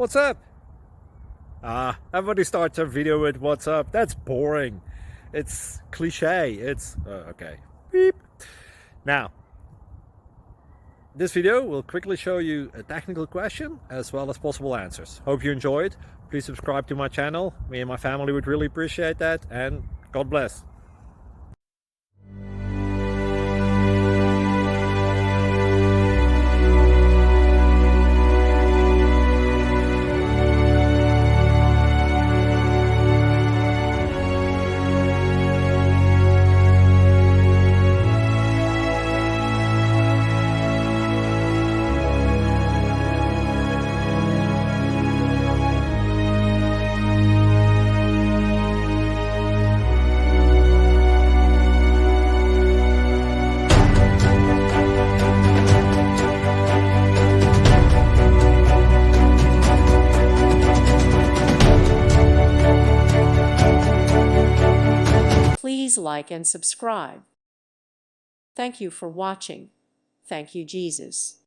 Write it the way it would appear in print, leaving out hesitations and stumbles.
What's up? Everybody starts a video with what's up. That's boring. It's cliche. It's okay. Beep. Now, this video will quickly show you a technical question as well as possible answers. Hope you enjoyed. Please subscribe to my channel. Me and my family would really appreciate that, and God bless. Please like and subscribe. Thank you for watching. Thank you, Jesus.